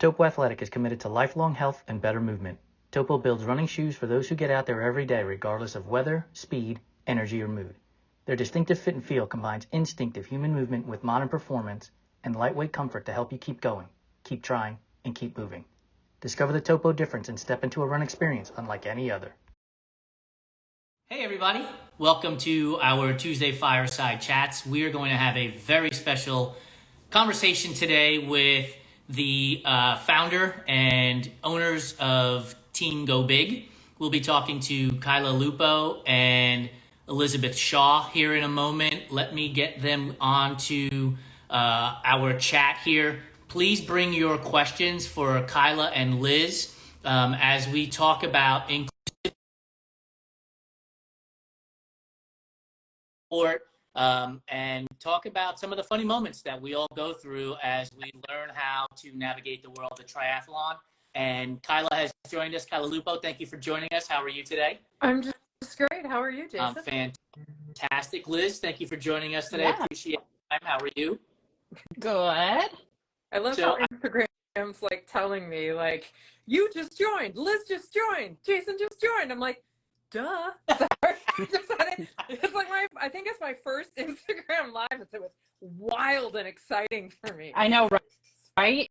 Topo Athletic is committed to lifelong health and better movement. Topo builds running shoes for those who get out there every day, regardless of weather, speed, energy, or mood. Their distinctive fit and feel combines instinctive human movement with modern performance and lightweight comfort to help you keep going, keep trying, and keep moving. Discover the Topo difference and step into a run experience unlike any other. Hey everybody, welcome to our Tuesday Fireside Chats. We are going to have a very special conversation today with the founder and owners of Team Go Big. We'll be talking to Kyla Lupo and Elizabeth Shaw here in a moment. Let me get them onto our chat here. Please bring your questions for Kyla and Liz as we talk about and talk about some of the funny moments that we all go through as we learn how to navigate the world of triathlon. And Kyla has joined us. Kyla Lupo, thank you for joining us. How are you today? I'm just great. How are you, Jason? Fantastic. Liz, thank you for joining us today. Yeah. Appreciate it. How are you? Good. I love how Instagram's like telling me like, you just joined, Liz just joined, Jason just joined. I'm like, duh. It's like I think it's my first Instagram live. It was wild and exciting for me. I know, right?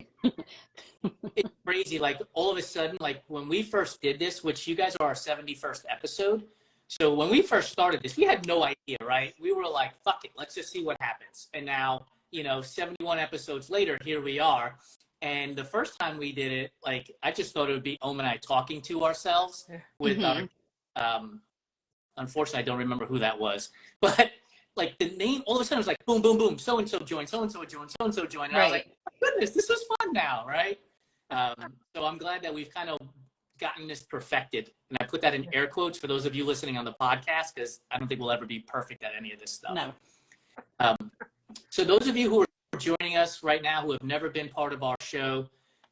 It's crazy. Like all of a sudden, like when we first did this, which you guys are our 71st episode. So when we first started this, we had no idea, right? We were like, fuck it, let's just see what happens. And now, 71 episodes later, here we are. And the first time we did it, like, I just thought it would be Ohm and I talking to ourselves with our, unfortunately, I don't remember who that was, but like the name, all of a sudden it was like, boom, boom, boom, so-and-so joined, so-and-so joined, so-and-so joined. And I was like, oh, goodness, this was fun now, right? So I'm glad that we've kind of gotten this perfected. And I put that in air quotes for those of you listening on the podcast, because I don't think we'll ever be perfect at any of this stuff. No. So those of you who are joining us right now who have never been part of our show,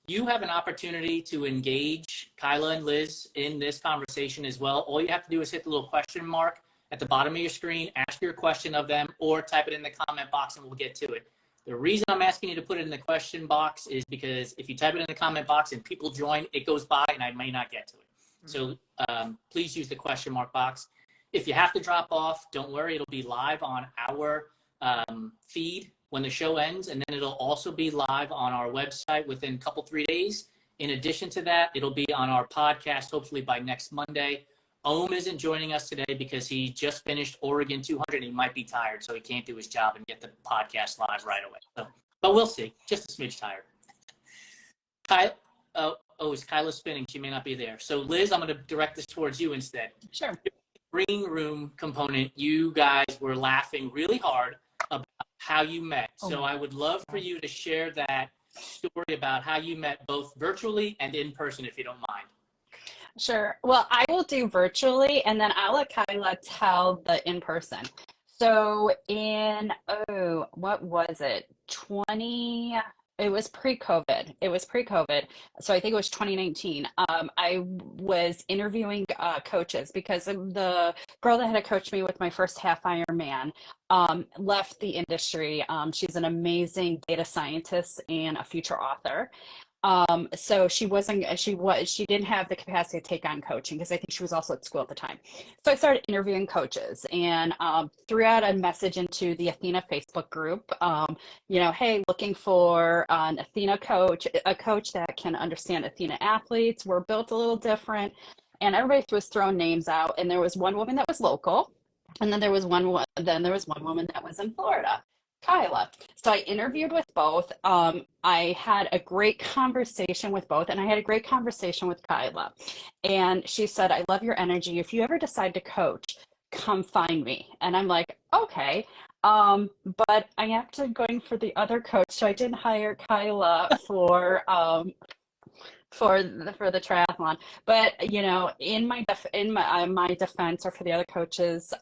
you have an opportunity to engage Kyla and Liz in this conversation as well. All you have to do is hit the little question mark at the bottom of your screen, ask your question of them, or type it in the comment box and we'll get to it. The reason I'm asking you to put it in the question box is because if you type it in the comment box and people join, it goes by and I may not get to it. So please use the question mark box. If you have to drop off, don't worry. It'll be live on our feed when the show ends, and then it'll also be live on our website within a couple, 3 days. In addition to that, it'll be on our podcast hopefully by next Monday. Ohm isn't joining us today because he just finished Oregon 200 and he might be tired, so he can't do his job and get the podcast live right away. So, but we'll see. Just a smidge tired. Is Kyla spinning? She may not be there. So Liz, I'm going to direct this towards you instead. Sure. Green room component, you guys were laughing really hard about how you met. So I would love for you to share that story about how you met both virtually and in person, if you don't mind. Sure. Well, I will do virtually and then I'll let Kyla tell the in person. So what was it? It was pre-COVID. So I think it was 2019. I was interviewing coaches because the girl that had coached me with my first half Ironman left the industry. She's an amazing data scientist and a future author. So she didn't have the capacity to take on coaching because I think she was also at school at the time. So I started interviewing coaches and threw out a message into the Athena Facebook group, hey, looking for an Athena coach, a coach that can understand Athena athletes. We're built a little different. And everybody was throwing names out. And there was one woman that was local. And then there was one woman that was in Florida. Kyla. So I interviewed with both. I had a great conversation with both, and I had a great conversation with Kyla. And she said, I love your energy. If you ever decide to coach, come find me. And I'm like, okay. But I am going for the other coach. So I didn't hire Kyla for the triathlon, but in my defense, or for the other coaches,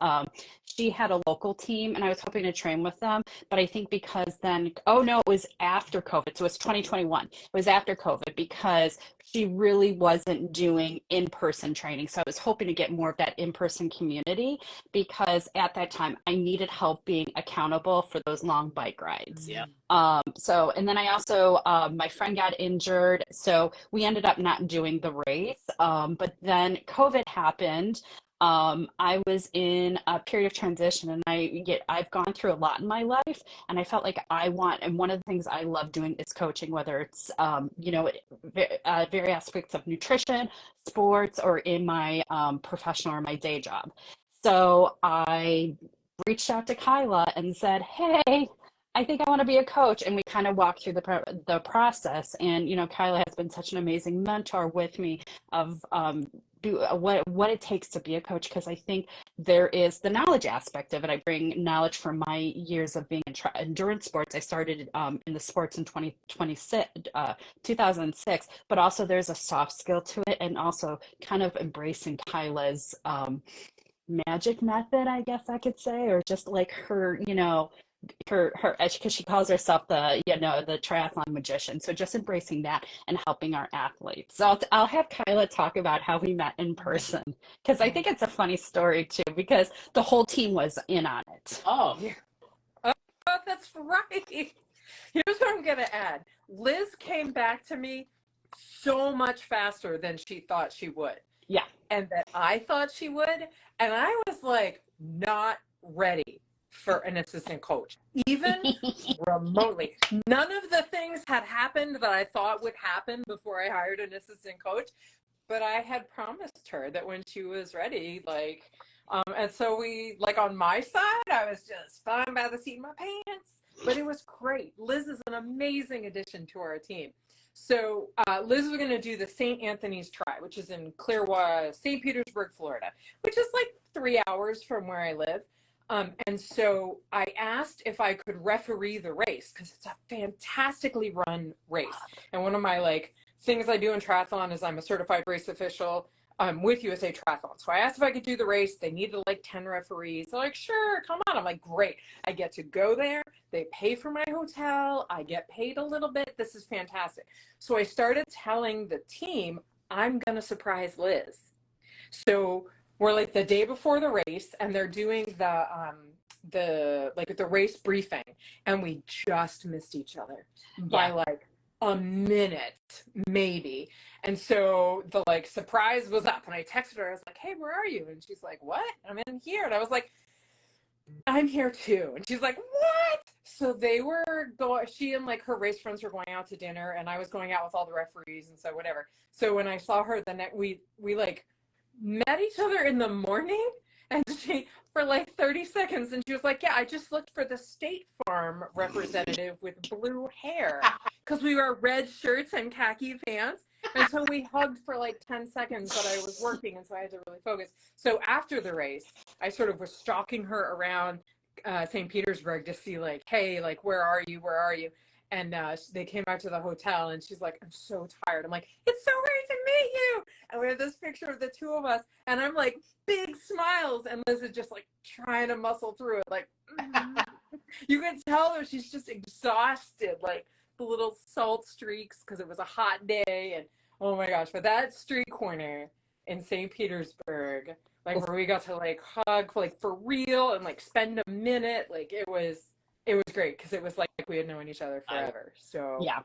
she had a local team and I was hoping to train with them. But I think because then, oh no, it was after COVID. So it's 2021. It was after COVID because she really wasn't doing in-person training. So I was hoping to get more of that in-person community because at that time I needed help being accountable for those long bike rides. Yeah. So, and then I also, my friend got injured. So we ended up not doing the race. But then COVID happened. I was in a period of transition and I've gone through a lot in my life and I felt like and one of the things I love doing is coaching, whether it's, various aspects of nutrition, sports, or in my professional or my day job. So I reached out to Kyla and said, hey, I think I want to be a coach. And we kind of walked through the process. And, Kyla has been such an amazing mentor with me of what it takes to be a coach, because I think there is the knowledge aspect of it. I bring knowledge from my years of being in endurance sports. I started in the sports in 2006, but also there's a soft skill to it, and also kind of embracing Kyla's magic method, I guess I could say, or just like her, her because she calls herself the triathlon magician. So just embracing that and helping our athletes. So I'll have Kyla talk about how we met in person, because I think it's a funny story too, because the whole team was in on it. Oh, that's right. Here's what I'm gonna add. Liz came back to me so much faster than she thought she would. Yeah. And that I thought she would, and I was like not ready for an assistant coach, even remotely. None of the things had happened that I thought would happen before I hired an assistant coach, but I had promised her that when she was ready, and so we, on my side, I was just flying by the seat of my pants, but it was great. Liz is an amazing addition to our team. So Liz was going to do the St. Anthony's Tri, which is in Clearwater, St. Petersburg, Florida, which is 3 hours from where I live. And so I asked if I could referee the race, because it's a fantastically run race. And one of my things I do in triathlon is I'm a certified race official with USA Triathlon. So I asked if I could do the race. They needed 10 referees. They're like, sure, come on. I'm like, great. I get to go there. They pay for my hotel. I get paid a little bit. This is fantastic. So I started telling the team, I'm going to surprise Liz. So we're the day before the race, and they're doing the race briefing, and we just missed each other by a minute maybe. And so the surprise was up, and I texted her. I was like, hey, where are you? And she's like, what? I'm in here. And I was like, I'm here too. And she's like, what? So they were she and her race friends were going out to dinner, and I was going out with all the referees, and so whatever. So when I saw her the next, we met each other in the morning, and she for 30 seconds, and she was like, yeah, I just looked for the State Farm representative with blue hair, because we were red shirts and khaki pants. And so we hugged for 10 seconds, but I was working, and so I had to really focus. So after the race, I sort of was stalking her around St. Petersburg to see hey, where are you? And they came back to the hotel, and she's like, I'm so tired. I'm like, it's so great to meet you. And we have this picture of the two of us, and I'm big smiles. And Liz is just trying to muscle through it. You can tell her she's just exhausted, the little salt streaks, because it was a hot day. And oh my gosh, but that street corner in St. Petersburg, where we got to hug for real and spend a minute, it was great, because it was we had known each other forever. So yeah,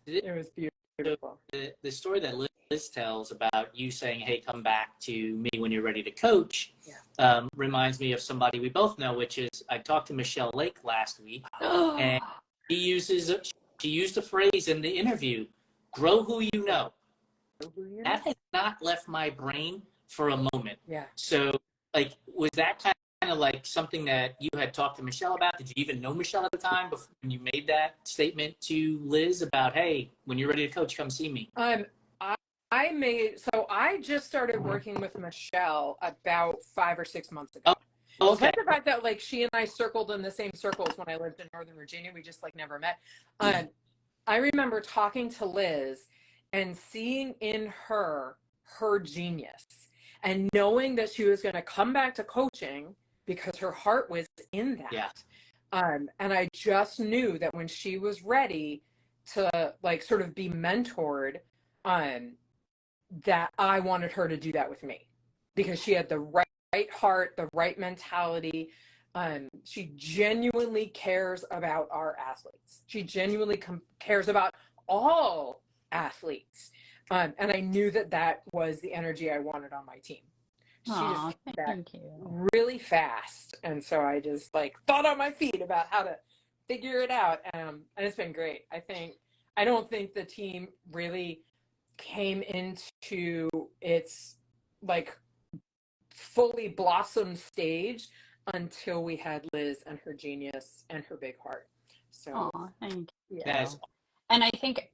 it was beautiful. The story that Liz tells about you saying, hey, come back to me when you're ready to coach, reminds me of somebody we both know, which is, I talked to Michelle Lake last week, and she used a phrase in the interview, grow who you know. That has not left my brain for a moment. Yeah. So was that kind of something that you had talked to Michelle about? Did you even know Michelle at the time before you made that statement to Liz about, hey, when you're ready to coach, come see me? I just started working with Michelle about 5 or 6 months ago. Oh, okay. Despite the fact that she and I circled in the same circles when I lived in Northern Virginia, we just never met. I remember talking to Liz and seeing in her genius, and knowing that she was going to come back to coaching because her heart was in that. Yeah. And I just knew that when she was ready to like sort of be mentored, that I wanted her to do that with me because she had the right heart, the right mentality. She genuinely cares about our athletes. She genuinely cares about all athletes. And I knew that that was the energy I wanted on my team. She just came back really fast. And so I just like thought on my feet about how to figure it out. And it's been great. I don't think the team really came into its like fully blossomed stage until we had Liz and her genius and her big heart. So thank you. Yes. And I think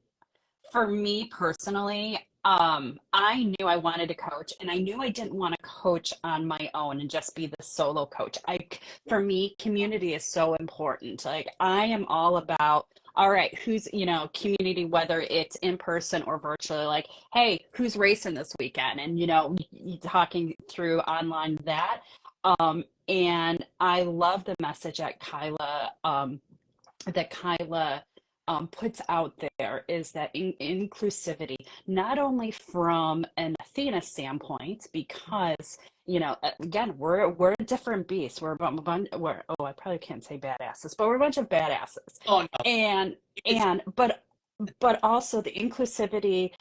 for me personally, I knew I wanted to coach, and I knew I didn't want to coach on my own and just be the solo coach. For me, community is so important. Like I am all about, all right, who's, community, whether it's in person or virtually, like, hey, who's racing this weekend? And, talking through online that. And I love the message that Kyla puts out there is that inclusivity, not only from an Athena standpoint, because again, we're a different beast. I probably can't say badasses, but we're a bunch of badasses. Oh no. But also the inclusivity,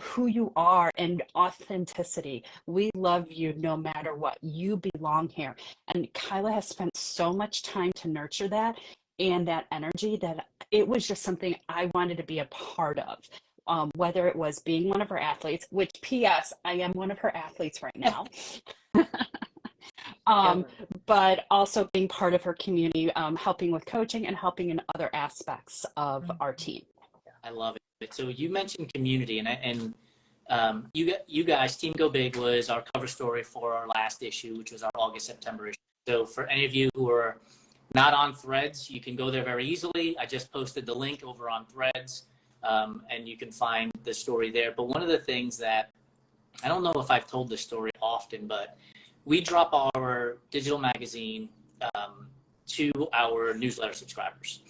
who you are and authenticity. We love you no matter what. You belong here. And Kyla has spent so much time to nurture that and that energy that it was just something I wanted to be a part of. Whether it was being one of her athletes, which P.S. I am one of her athletes right now. But also being part of her community, helping with coaching and helping in other aspects of our team. I love it. So you mentioned community, and you guys, Team Go Big was our cover story for our last issue, which was our August-September issue. So for any of you who are not on Threads, you can go there very easily. I just posted the link over on Threads, and you can find the story there. But one of the things that, I don't know if I've told this story often, but we drop our digital magazine to our newsletter subscribers.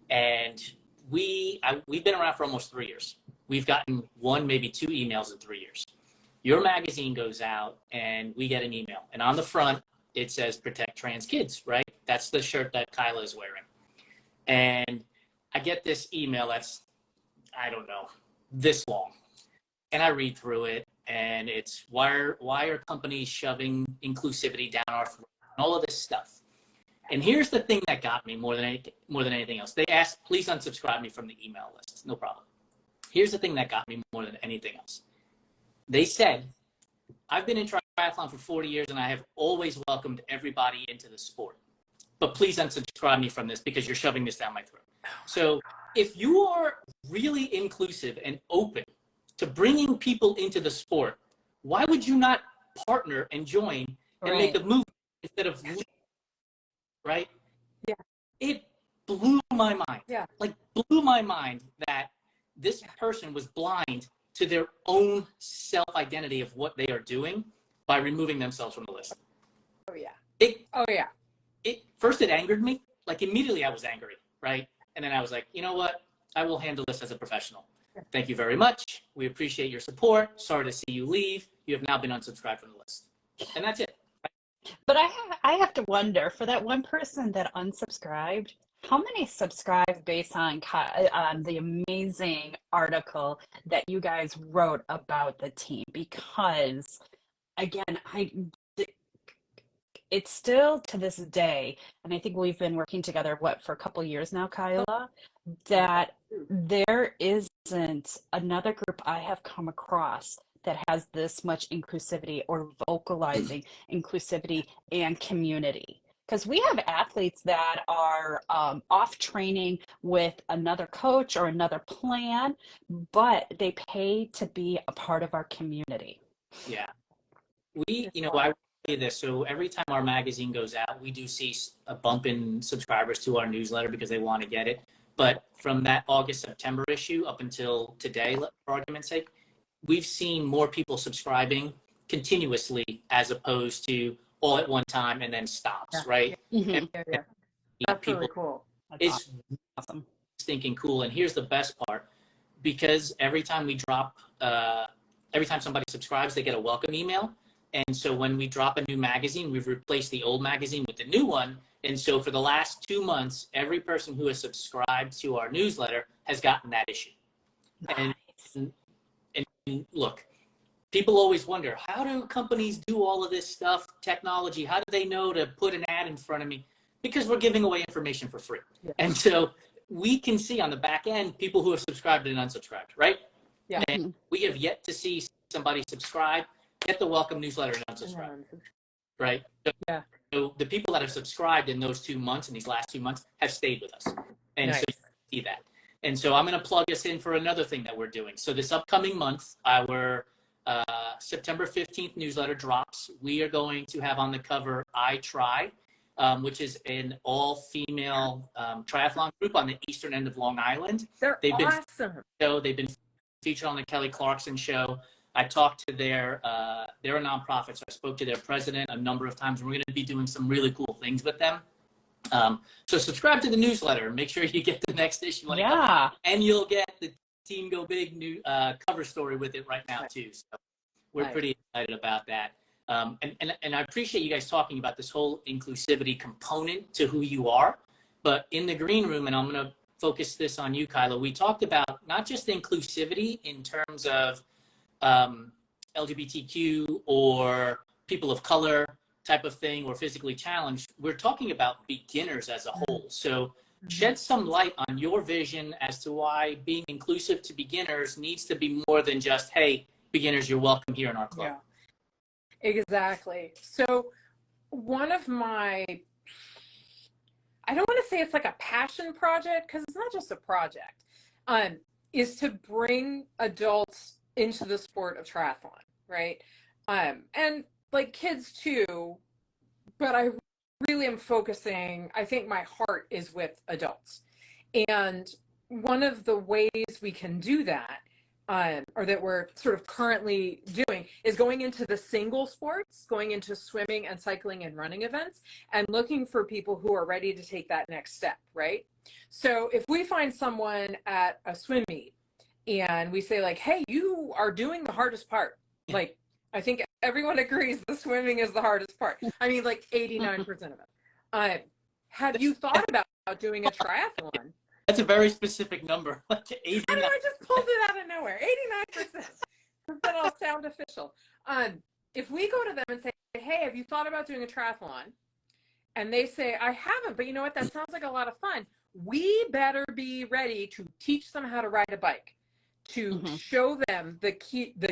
And we've been around for almost 3 years. We've gotten 1, maybe 2 emails in 3 years. Your magazine goes out and we get an email. And on the front, it says protect trans kids, right? That's the shirt that Kyla is wearing. And I get this email that's, I don't know, this long. And I read through it, and it's why are companies shoving inclusivity down our throat and all of this stuff. And here's the thing that got me more than anything else. They asked, please unsubscribe me from the email list. No problem. Here's the thing that got me more than anything else. They said, I've been in triathlon for 40 years and I have always welcomed everybody into the sport. But please unsubscribe me from this because you're shoving this down my throat. So if you are really inclusive and open to bringing people into the sport, why would you not partner and join and make a movement instead of leave, right? Yeah. It blew my mind. Yeah. Like blew my mind that this person was blind to their own self-identity of what they are doing by removing themselves from the list. Oh yeah. First it angered me. Like immediately I was angry, right? And then I was like, you know what? I will handle this as a professional. Thank you very much. We appreciate your support. Sorry to see you leave. You have now been unsubscribed from the list. And that's it. But I have to wonder, for that one person that unsubscribed, how many subscribed based on the amazing article that you guys wrote about the team? Because again, it's still to this day, and I think we've been working together, for a couple of years now, Kyla, that there isn't another group I have come across that has this much inclusivity or vocalizing inclusivity and community. Because we have athletes that are off training with another coach or another plan, but they pay to be a part of our community. Yeah. I say this. So every time our magazine goes out, we do see a bump in subscribers to our newsletter because they want to get it. But from that August-September issue up until today, for argument's sake, we've seen more people subscribing continuously as opposed to all at one time and then stops, right? Mhm. Yeah. And That's people, really cool. it's Awesome. stinking cool. And here's the best part, because every time we drop, every time somebody subscribes, they get a welcome email. And so when we drop a new magazine, we've replaced the old magazine with the new one. And so for the last 2 months, every person who has subscribed to our newsletter has gotten that issue. Nice. And look, people always wonder, how do companies do all of this stuff, technology? How do they know to put an ad in front of me? Because we're giving away information for free. Yeah. And so we can see on the back end people who have subscribed and unsubscribed, right? Yeah. And we have yet to see somebody subscribe, get the welcome newsletter, and unsubscribe, right? Yeah. So the people that have subscribed in those 2 months, in these last 2 months, have stayed with us. And Nice. so you see that. And so I'm going to plug us in for another thing that we're doing. So this upcoming month, our September 15th newsletter drops. We are going to have on the cover I Try, which is an all-female triathlon group on the eastern end of Long Island. They're awesome. They've been featured on the Kelly Clarkson show. I talked to they're a nonprofit, so I spoke to their president a number of times. We're going to be doing some really cool things with them. So subscribe to the newsletter. Make sure you get the next issue when it comes. And you'll get the Team Go Big new cover story with it right now too. So we're pretty excited about that. And I appreciate you guys talking about this whole inclusivity component to who you are. But in the green room, and I'm going to focus this on you, Kyla, we talked about not just inclusivity in terms of LGBTQ or people of color type of thing or physically challenged. We're talking about beginners as a whole. So shed some light on your vision as to why being inclusive to beginners needs to be more than just, hey, beginners, you're welcome here in our club. Yeah, exactly. So one of my, I don't want to say it's like a passion project, because it's not just a project, is to bring adults into the sport of triathlon, right? And like kids too, but I really am focusing, I think my heart is with adults. And one of the ways we can do that, or that we're sort of currently doing, is going into the single sports, going into swimming and cycling and running events, and looking for people who are ready to take that next step, right? So if we find someone at a swim meet and we say like, hey, you are doing the hardest part. Like, I think everyone agrees the swimming is the hardest part. I mean, like 89% of it. Have you thought about doing a triathlon? That's a very specific number. Like 89. I know, I just pulled it out of nowhere. 89%. Then I'll sound official. If we go to them and say, hey, have you thought about doing a triathlon? And they say, I haven't, but you know what? That sounds like a lot of fun. We better be ready to teach them how to ride a bike, to show them the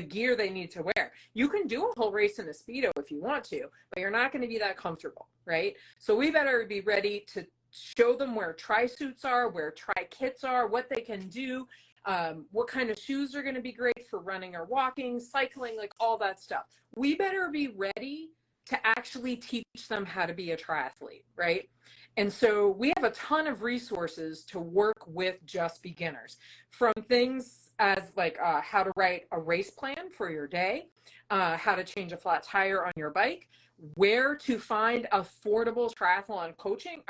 gear they need to wear. You can do a whole race in a Speedo if you want to, but you're not going to be that comfortable, right? So we better be ready to show them where tri-suits are, where tri-kits are, what they can do, what kind of shoes are going to be great for running or walking, cycling, like all that stuff. We better be ready to actually teach them how to be a triathlete, right? And so we have a ton of resources to work with just beginners, from things as like how to write a race plan for your day, how to change a flat tire on your bike, where to find affordable triathlon clothing.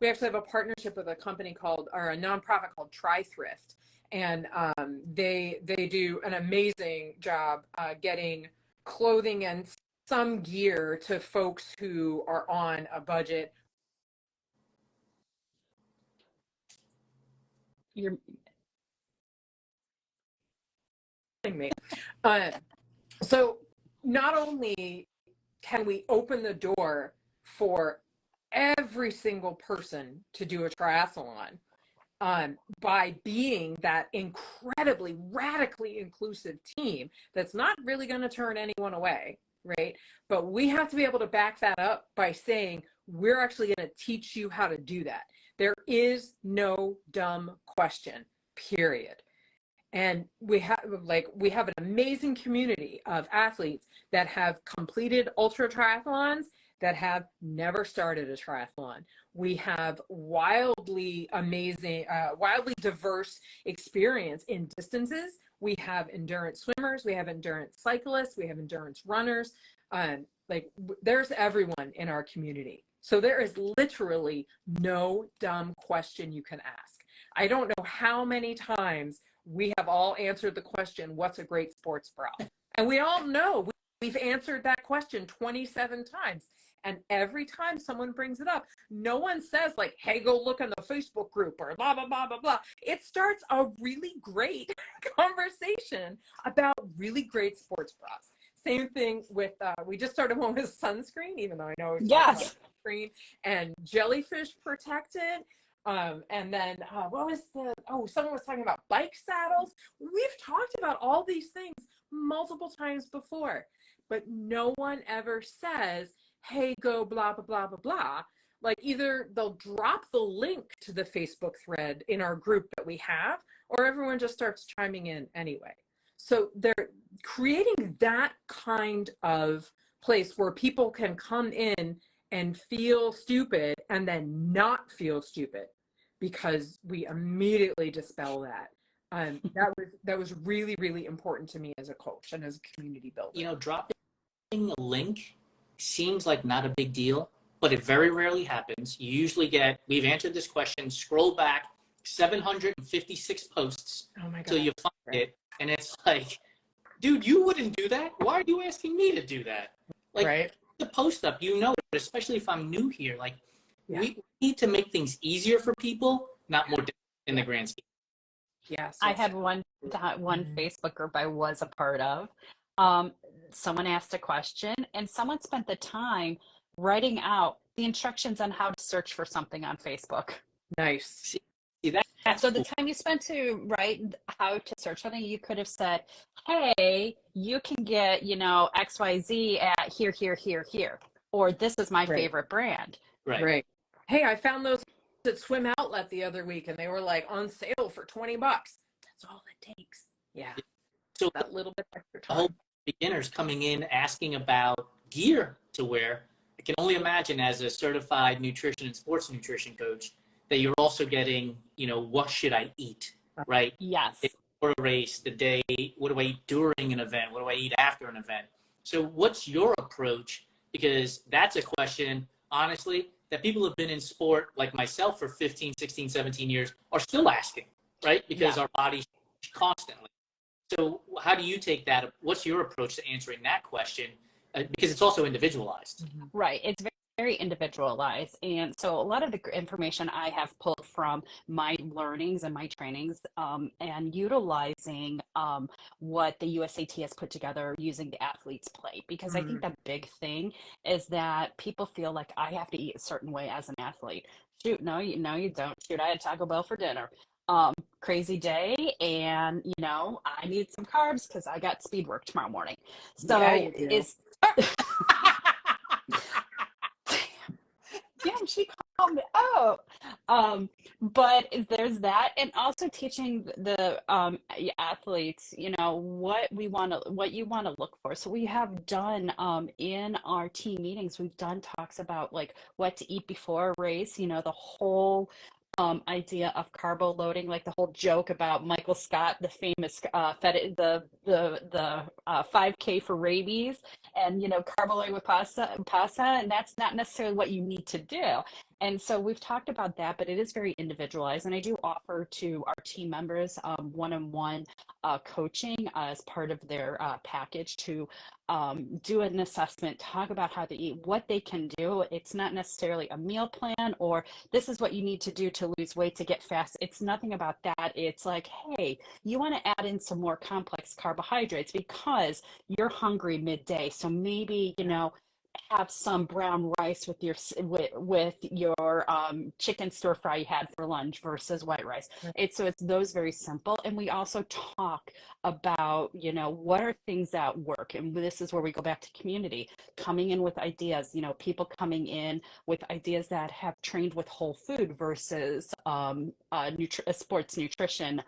We actually have a partnership with a company called, or a nonprofit called TriThrift, and they do an amazing job getting clothing and some gear to folks who are on a budget. You're Me. So not only can we open the door for every single person to do a triathlon by being that incredibly radically inclusive team that's not really going to turn anyone away, right? But we have to be able to back that up by saying, we're actually going to teach you how to do that. There is no dumb question, period. And we have an amazing community of athletes that have completed ultra triathlons, that have never started a triathlon. We have wildly amazing, wildly diverse experience in distances. We have endurance swimmers, we have endurance cyclists, we have endurance runners. There's everyone in our community. So there is literally no dumb question you can ask. I don't know how many times we have all answered the question, what's a great sports bra? And we all know we've answered that question 27 times. And every time someone brings it up, no one says like, hey, go look in the Facebook group or blah, blah, blah, blah, blah. It starts a really great conversation about really great sports bras. Same thing with, we just started one with sunscreen, even though I know it's Yes. sunscreen and jellyfish protected. And then someone was talking about bike saddles. We've talked about all these things multiple times before, but no one ever says, hey, go blah, blah, blah, blah, blah. Like either they'll drop the link to the Facebook thread in our group that we have, or everyone just starts chiming in anyway. So they're creating that kind of place where people can come in and feel stupid and then not feel stupid, because we immediately dispel that. That was really, really important to me as a coach and as a community builder. You know, dropping a link seems like not a big deal, but it very rarely happens. You usually get, we've answered this question, scroll back 756 posts until you find it. And it's like, dude, you wouldn't do that. Why are you asking me to do that? Like, right. The post up, you know, especially if I'm new here, like we need to make things easier for people, not more difficult in the grand scheme. Yes. I had one Facebook group I was a part of. Someone asked a question and someone spent the time writing out the instructions on how to search for something on Facebook. Nice. See that's so the time you spent to write how to search something, you could have said, hey, you can get, XYZ at here, or this is my favorite brand. Right. Hey, I found those at Swim Outlet the other week and they were like on sale for $20. That's all it takes. Yeah. So that little bit extra time. The whole beginners coming in asking about gear to wear. I can only imagine as a certified nutrition and sports nutrition coach that you're also getting, what should I eat, right? Yes. For a race, the day, what do I eat during an event? What do I eat after an event? So what's your approach? Because that's a question, honestly, that people who have been in sport like myself for 15, 16, 17 years are still asking, right? Because our bodies change constantly. So how do you take that? What's your approach to answering that question? Because it's also individualized. Right. It's very individualized. And so a lot of the information I have pulled from my learnings and my trainings and utilizing what the USAT has put together using the athletes play. Because I think the big thing is that people feel like I have to eat a certain way as an athlete. Shoot, no, you don't. Shoot, I had Taco Bell for dinner. Crazy day, and I need some carbs because I got speed work tomorrow morning. So it's damn, she called me out. But there's that, and also teaching the athletes, what you want to look for. So we have done in our team meetings, we've done talks about like what to eat before a race. The whole idea of carbo loading, like the whole joke about Michael Scott, the famous the 5K for rabies, and carbo loading with pasta, and that's not necessarily what you need to do. And so we've talked about that, but it is very individualized. And I do offer to our team members one-on-one coaching as part of their package to do an assessment, talk about how to eat, what they can do. It's not necessarily a meal plan or this is what you need to do to lose weight to get fast. It's nothing about that. It's like, hey, you want to add in some more complex carbohydrates because you're hungry midday. So maybe, have some brown rice with your chicken stir fry you had for lunch versus white rice. It's those very simple. And we also talk about, what are things that work? And this is where we go back to community, coming in with ideas, people coming in with ideas that have trained with whole food versus sports nutrition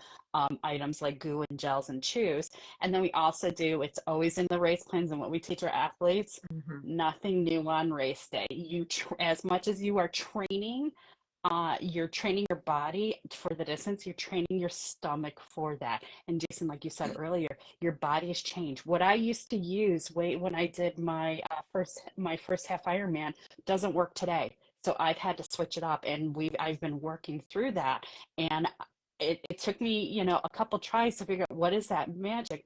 items like goo and gels and chews. And then we also do, it's always in the race plans and what we teach our athletes, nothing new on race day. As much as you are training you're training your body for the distance, you're training your stomach for that. And Jason, like you said earlier, your body has changed. What I used to use weight when I did my first half Ironman doesn't work today. So I've had to switch it up, and I've been working through that. And it took me, a couple tries to figure out what is that magic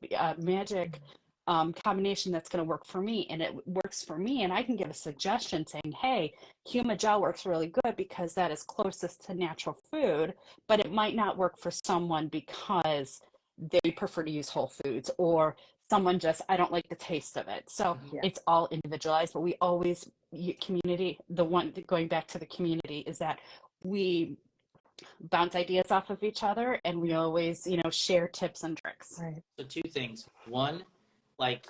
combination that's going to work for me. And it works for me. And I can give a suggestion saying, hey, Huma gel works really good because that is closest to natural food, but it might not work for someone because they prefer to use whole foods, or someone just, I don't like the taste of it. So it's all individualized, but we always, community, the one going back to the community is that we bounce ideas off of each other, and we always, share tips and tricks. Right. So two things. One, like,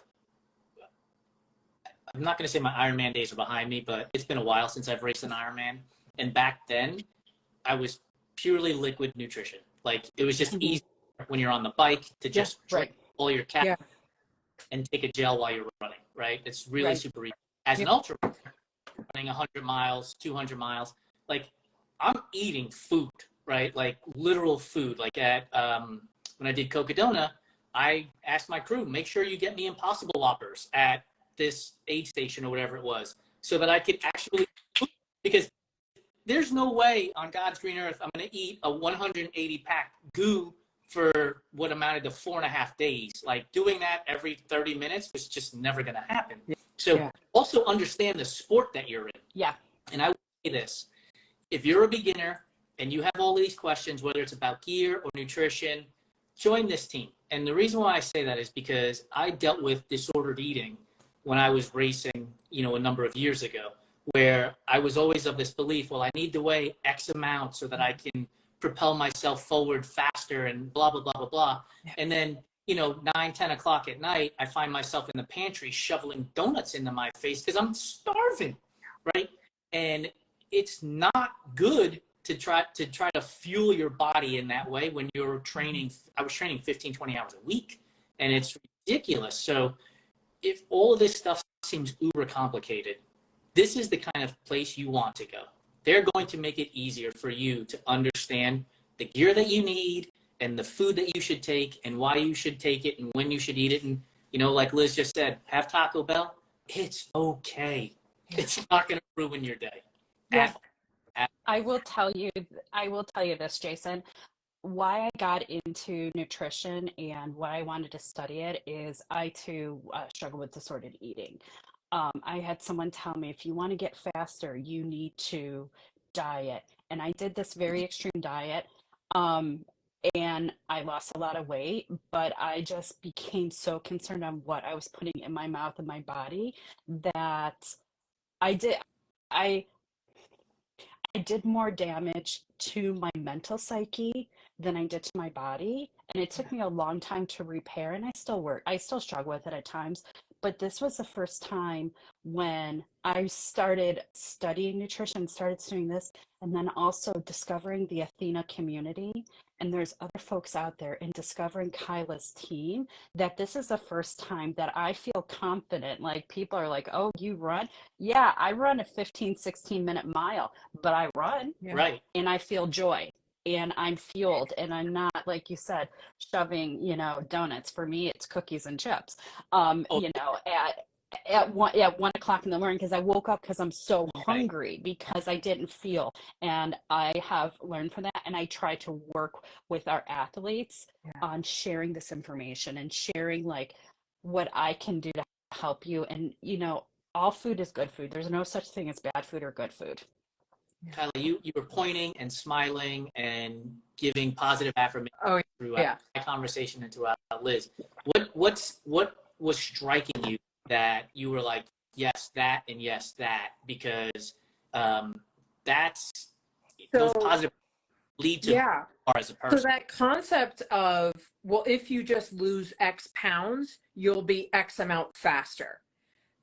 I'm not going to say my Ironman days are behind me, but it's been a while since I've raced an Ironman. And back then, I was purely liquid nutrition. Like, it was just easy when you're on the bike to just drink all your calories and take a gel while you're running, right? It's really super easy. As an ultra runner, running 100 miles, 200 miles, like, I'm eating food, right? Like, literal food. Like, at when I did Cocodona, I asked my crew, make sure you get me Impossible Whoppers at this aid station or whatever it was, so that I could actually, because there's no way on God's green earth I'm going to eat a 180 pack goo for what amounted to 4.5 days. Like, doing that every 30 minutes was just never going to happen. So also understand the sport that you're in. Yeah. And I would say this, if you're a beginner and you have all these questions, whether it's about gear or nutrition, join this team. And the reason why I say that is because I dealt with disordered eating when I was racing, a number of years ago, where I was always of this belief, well, I need to weigh X amount so that I can propel myself forward faster and blah, blah, blah, blah, blah. And then, 9, 10 o'clock at night, I find myself in the pantry shoveling donuts into my face because I'm starving, right? And it's not good to try to fuel your body in that way when you're training. I was training 15, 20 hours a week, and it's ridiculous. So if all of this stuff seems uber complicated, this is the kind of place you want to go. They're going to make it easier for you to understand the gear that you need and the food that you should take and why you should take it and when you should eat it. And, like Liz just said, have Taco Bell. It's okay. It's not going to ruin your day. Yeah. I will tell you this, Jason. Why I got into nutrition and why I wanted to study it is I too struggle with disordered eating. I had someone tell me, if you want to get faster, you need to diet. And I did this very extreme diet. And I lost a lot of weight, but I just became so concerned on what I was putting in my mouth and my body that I did more damage to my mental psyche than I did to my body. And it took me a long time to repair, and I still struggle with it at times. But this was the first time when I started studying nutrition, started doing this, and then also discovering the Athena community. And there's other folks out there, and discovering Kyla's team, that this is the first time that I feel confident. Like, people are like, oh, you run? Yeah, I run a 15, 16-minute mile, but I run. Right. And I feel joy. And I'm fueled, and I'm not, like you said, shoving, donuts. For me, it's cookies and chips, at 1 o'clock in the morning, because I woke up because I'm so hungry because I didn't feel. And I have learned from that, and I try to work with our athletes on sharing this information and sharing like what I can do to help you. And, all food is good food. There's no such thing as bad food or good food. Kyla, you were pointing and smiling and giving positive affirmation throughout my conversation and throughout Liz. What was striking you that you were like, yes, that, and yes, that, because those positive lead to or as a person. So that concept of, well, if you just lose X pounds, you'll be X amount faster.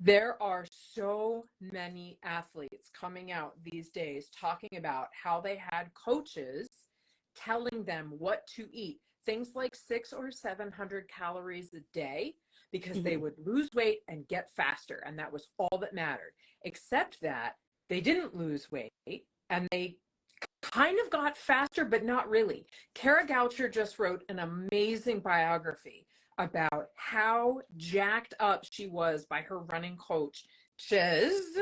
There are so many athletes coming out these days talking about how they had coaches telling them what to eat, things like 600 or 700 calories a day, because they would lose weight and get faster. And that was all that mattered, except that they didn't lose weight and they kind of got faster, but not really. Kara Goucher just wrote an amazing biography about how jacked up she was by her running coach, Chiz,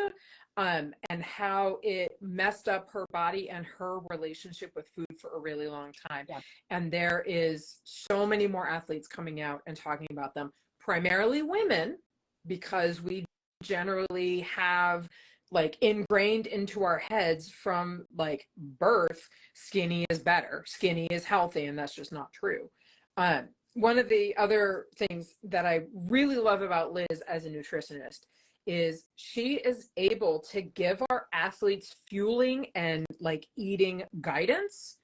and how it messed up her body and her relationship with food for a really long time. Yeah. And there is so many more athletes coming out and talking about them, primarily women, because we generally have like ingrained into our heads from like birth, skinny is better, skinny is healthy, and that's just not true. One of the other things that I really love about Liz as a nutritionist is she is able to give our athletes fueling and like eating guidance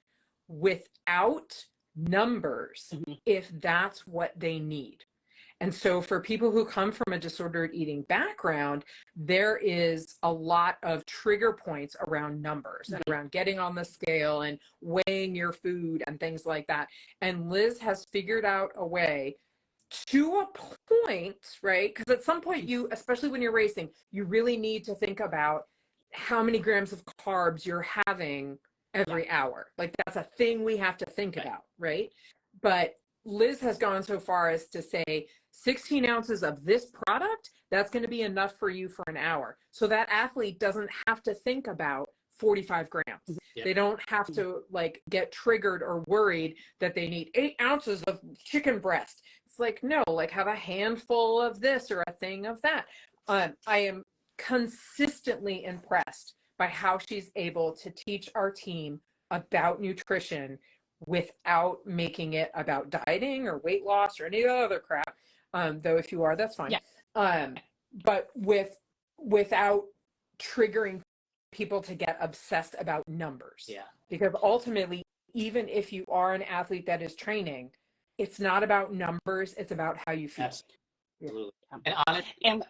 without numbers, if that's what they need. And so for people who come from a disordered eating background, there is a lot of trigger points around numbers and around getting on the scale and weighing your food and things like that. And Liz has figured out a way to a point, right? Because at some point you, especially when you're racing, you really need to think about how many grams of carbs you're having every hour. Like that's a thing we have to think about, right? But Liz has gone so far as to say 16 ounces of this product, that's going to be enough for you for an hour. So that athlete doesn't have to think about 45 grams. They don't have to like get triggered or worried that they need 8 ounces of chicken breast. It's like, no, like have a handful of this or a thing of that. I am consistently impressed by how she's able to teach our team about nutrition without making it about dieting or weight loss or any of the other crap. Though if you are, that's fine. Yeah. But without triggering people to get obsessed about numbers. Yeah. Because ultimately, even if you are an athlete that is training, it's not about numbers, it's about how you feel. Absolutely. Yeah. And honestly,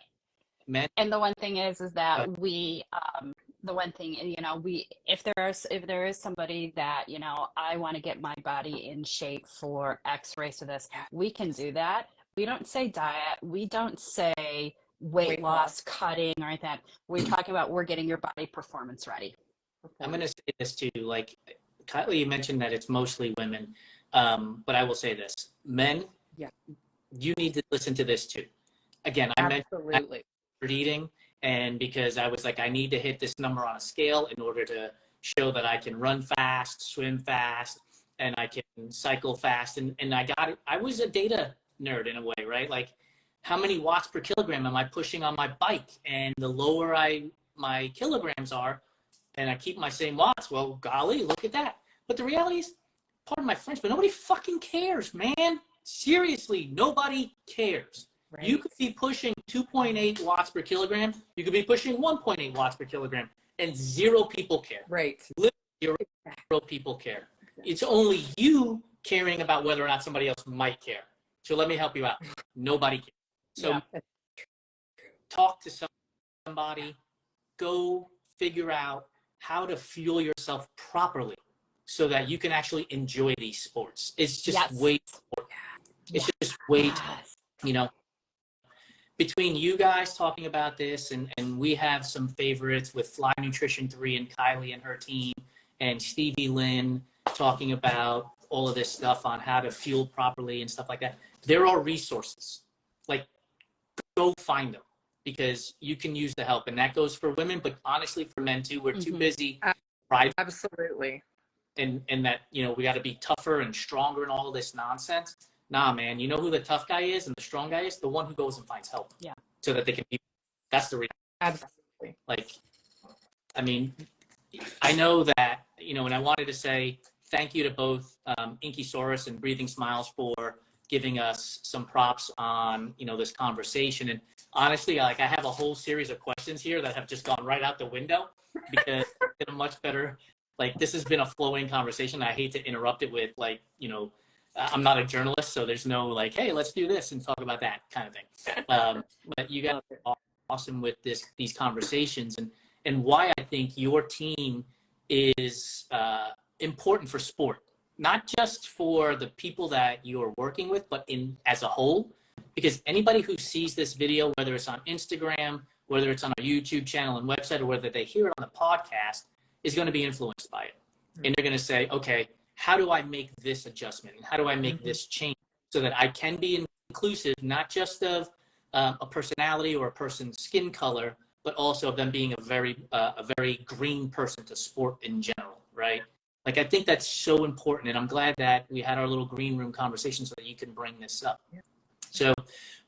and the one thing is that we the one thing, you know, if there is somebody that, you know, I want to get my body in shape for X race or this, we can do that. We don't say diet, we don't say weight loss, cutting or anything. We're talking about we're getting your body performance ready. I'm going to say this too, like Kyla, you mentioned that it's mostly women, but I will say this, men, you need to listen to this too. Again, I mentioned eating, and because I was like, I need to hit this number on a scale in order to show that I can run fast, swim fast, and I can cycle fast. And I was a data nerd in a way, right? Like how many watts per kilogram am I pushing on my bike? And the lower my kilograms are, and I keep my same watts, well, golly, look at that. But the reality is, pardon my French, but nobody fucking cares, man. Seriously, nobody cares. Right. You could be pushing 2.8 watts per kilogram. You could be pushing 1.8 watts per kilogram, and 0 people care. Right. Literally 0 people care. It's only you caring about whether or not somebody else might care. So let me help you out. Nobody cares. So talk to somebody. Go figure out how to fuel yourself properly so that you can actually enjoy these sports. It's just way more. It's just way too, you know. Between you guys talking about this, and we have some favorites with Fly Nutrition 3 and Kylie and her team, and Stevie Lynn talking about all of this stuff on how to fuel properly and stuff like that. There are resources. Like, go find them because you can use the help. And that goes for women, but honestly for men too. We're too busy. Absolutely. And that, you know, we got to be tougher and stronger and all of this nonsense. Nah, man, you know who the tough guy is and the strong guy is? The one who goes and finds help. Yeah. So that they can be, that's the reality. Absolutely. Like, I mean, I know that, you know, and I wanted to say thank you to both Inkysaurus and Breathing Smiles for giving us some props on, you know, this conversation. And honestly, like I have a whole series of questions here that have just gone right out the window because it's been a much better, like this has been a flowing conversation. I hate to interrupt it with like, you know, I'm not a journalist, so there's no like, hey, let's do this and talk about that kind of thing. But you guys are awesome with these conversations, and why I think your team is important for sport, not just for the people that you're working with, but as a whole. Because anybody who sees this video, whether it's on Instagram, whether it's on our YouTube channel and website, or whether they hear it on the podcast, is going to be influenced by it. and they're going to say, okay, how do I make this adjustment? How do I make this change so that I can be inclusive, not just of a personality or a person's skin color, but also of them being a very green person to sport in general, right? Like, I think that's so important, and I'm glad that we had our little green room conversation so that you can bring this up. Yeah. So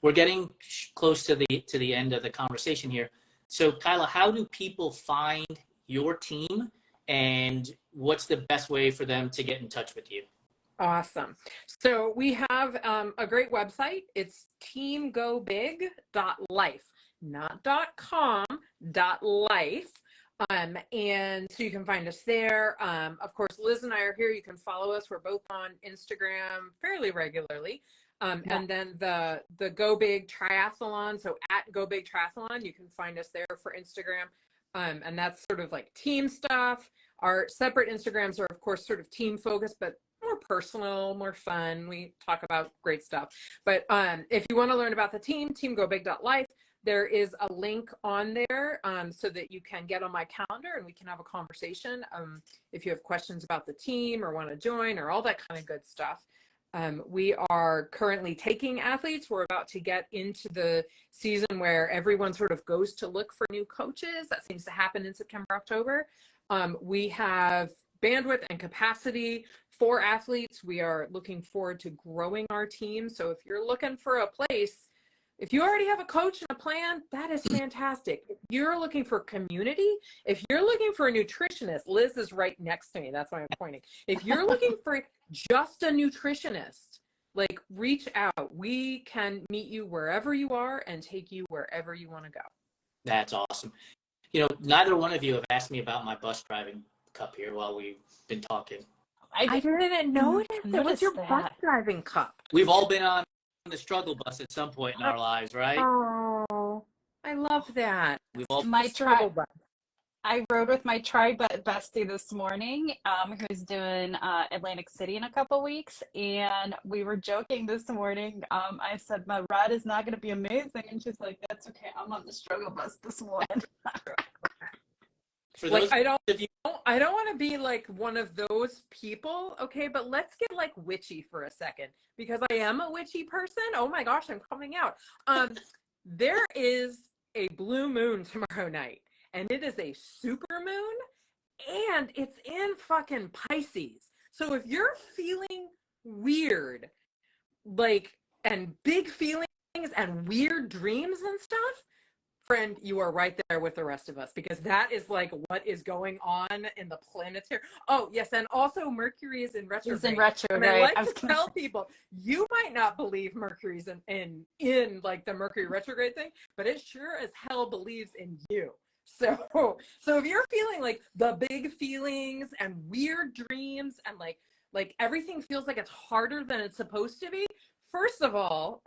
we're getting close to the end of the conversation here. So Kyla, how do people find your team, and what's the best way for them to get in touch with you? Awesome. So we have a great website. It's teamgobig.life, not .com, .life. And so you can find us there. Of course, Liz and I are here. You can follow us. We're both on Instagram fairly regularly. And then the Go Big Triathlon. So at Go Big Triathlon, you can find us there for Instagram. And that's sort of like team stuff. Our separate Instagrams are, of course, sort of team focused, but more personal, more fun. We talk about great stuff. But if you want to learn about the team, teamgobig.life, there is a link on there so that you can get on my calendar and we can have a conversation if you have questions about the team or want to join or all that kind of good stuff. We are currently taking athletes. We're about to get into the season where everyone sort of goes to look for new coaches. That seems to happen in September, October. We have bandwidth and capacity for athletes. We are looking forward to growing our team. So if you're looking for a place, if you already have a coach and a plan, that is fantastic. If you're looking for community, if you're looking for a nutritionist, Liz is right next to me. That's why I'm pointing. If you're looking for just a nutritionist, like, reach out. We can meet you wherever you are and take you wherever you want to go. That's awesome. You know, neither one of you have asked me about my bus driving cup here while we've been talking. I didn't notice. What's your bus driving cup? We've all been on the struggle bus at some point in our lives, right? Oh, I love that. We've all My struggle bus. I rode with my tri bestie this morning, who's doing Atlantic City in a couple weeks, and we were joking this morning. I said, my ride is not going to be amazing, and she's like, that's okay, I'm on the struggle bus this morning. For those I don't want to be like one of those people, okay, but let's get like witchy for a second, because I am a witchy person. Oh my gosh, I'm coming out. There is a blue moon tomorrow night. And it is a super moon, and it's in fucking Pisces. So if you're feeling weird, like, and big feelings and weird dreams and stuff, friend, you are right there with the rest of us, because that is like what is going on in the planetary. Oh, yes, and also Mercury is in retrograde. It's in retrograde. And I like to tell people, you might not believe Mercury's in like the Mercury retrograde thing, but it sure as hell believes in you. So if you're feeling like the big feelings and weird dreams and like everything feels like it's harder than it's supposed to be, first of all,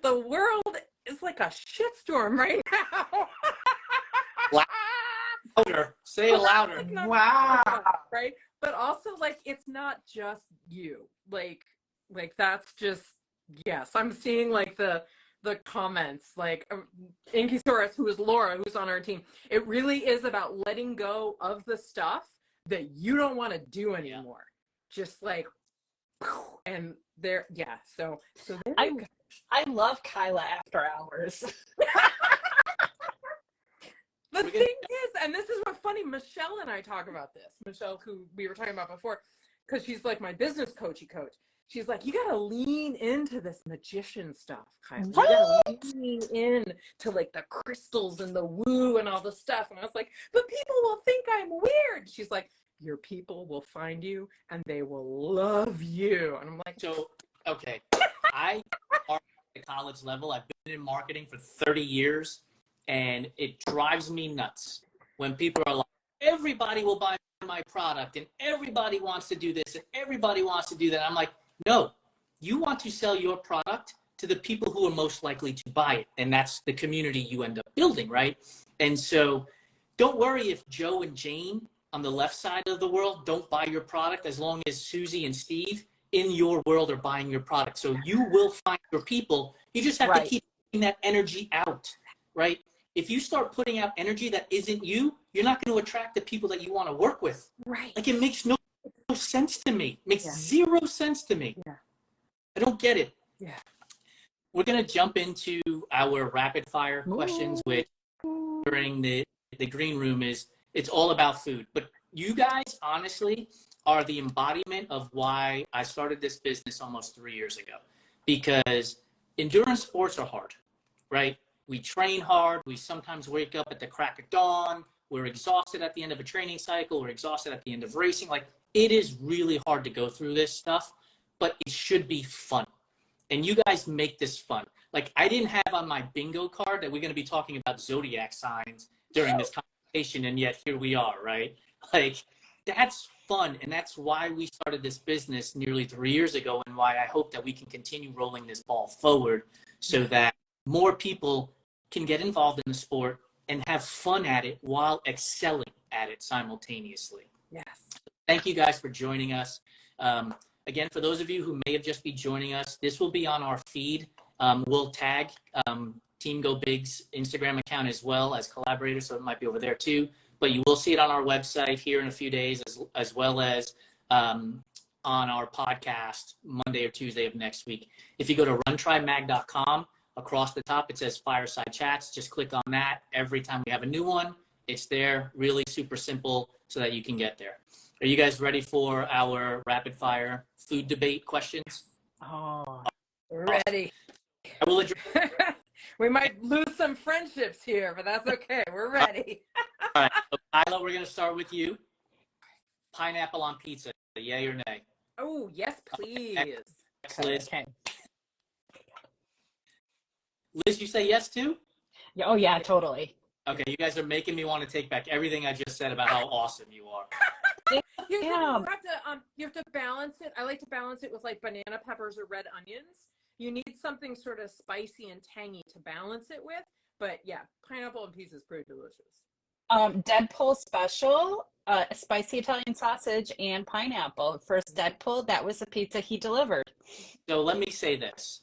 the world is like a shitstorm right now. Louder. Say it louder. Wow. Right? But also, like, it's not just you. Like that's just, yes, I'm seeing like the comments, like Incusaurus, who is Laura, who's on our team. It really is about letting go of the stuff that you don't want to do anymore. Just like, and there, yeah. So there I love Kyla after hours. The thing is, and this is what's funny, Michelle and I talk about this. Michelle, who we were talking about before, because she's like my business coach. She's like, you gotta lean into this magician stuff, Kyla. You gotta lean in to like the crystals and the woo and all the stuff. And I was like, but people will think I'm weird. She's like, your people will find you and they will love you. And I'm like, so okay. I at the college level. I've been in marketing for 30 years, and it drives me nuts when people are like, everybody will buy my product and everybody wants to do this and everybody wants to do that. I'm like, no, you want to sell your product to the people who are most likely to buy it. And that's the community you end up building, right? And so don't worry if Joe and Jane on the left side of the world don't buy your product, as long as Susie and Steve in your world are buying your product. So you will find your people. You just have to keep putting that energy out, right? If you start putting out energy that isn't you, you're not going to attract the people that you want to work with. Right. Like, it makes no sense to me. It makes Yeah. zero sense to me. Yeah. I don't get it. Yeah. We're going to jump into our rapid fire questions, which during the green room it's all about food. But you guys, honestly, are the embodiment of why I started this business almost 3 years ago. Because endurance sports are hard, right? We train hard. We sometimes wake up at the crack of dawn. We're exhausted at the end of a training cycle. We're exhausted at the end of racing. Like, it is really hard to go through this stuff, but it should be fun. And you guys make this fun. Like, I didn't have on my bingo card that we're going to be talking about zodiac signs during this conversation, and yet here we are, right? Like, that's fun, and that's why we started this business nearly 3 years ago, and why I hope that we can continue rolling this ball forward so that more people can get involved in the sport and have fun at it while excelling at it simultaneously. Yes. Thank you guys for joining us. Again, for those of you who may have just been joining us, this will be on our feed. We'll tag Team Go Big's Instagram account as well as collaborators, so it might be over there too. But you will see it on our website here in a few days, as well as on our podcast Monday or Tuesday of next week. If you go to runtrimag.com, across the top it says Fireside Chats. Just click on that. Every time we have a new one, it's there. Really super simple so that you can get there. Are you guys ready for our rapid fire food debate questions? Oh, ready. I will address. We might lose some friendships here, but that's okay. We're ready. All right, so Kyla, we're going to start with you. Pineapple on pizza, yay or nay? Oh, yes, please. Liz. Okay. Liz, you say yes too? Yeah, oh, yeah, totally. Okay, you guys are making me want to take back everything I just said about how awesome you are. You have to balance it. I like to balance it with like banana peppers or red onions. You need something sort of spicy and tangy to balance it with. But yeah, pineapple and pizza is pretty delicious. Deadpool special, spicy Italian sausage and pineapple. First Deadpool, that was the pizza he delivered. So let me say this.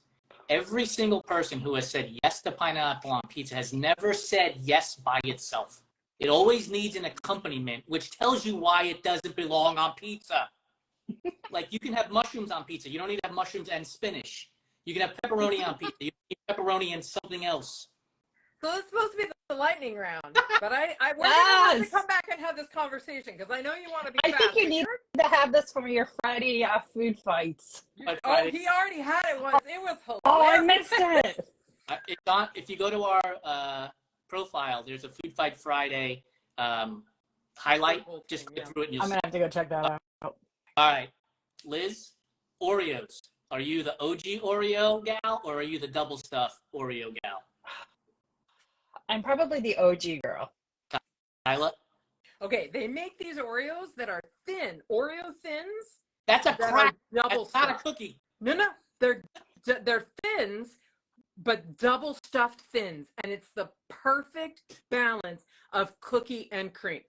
Every single person who has said yes to pineapple on pizza has never said yes by itself. It always needs an accompaniment, which tells you why it doesn't belong on pizza. Like, you can have mushrooms on pizza. You don't need to have mushrooms and spinach. You can have pepperoni on pizza. You need pepperoni and something else. So it's supposed to be the lightning round, but we're going to have to come back and have this conversation because I know you want to be I think you need to have this for your Friday food fights. Oh, he already had it once. It was hilarious. Oh, I missed it. It's on, if you go to our profile, there's a Food Fight Friday highlight. Just go through it and you'll I'm going to have to go check that out. All right. Liz, Oreos. Are you the OG Oreo gal or are you the double stuff Oreo gal? I'm probably the OG girl. Kyla? Okay, they make these Oreos that are thin. Oreo thins. That's a crack. Double That's not a stuffed. cookie. No. They're thins, but double stuffed thins. And it's the perfect balance of cookie and cream.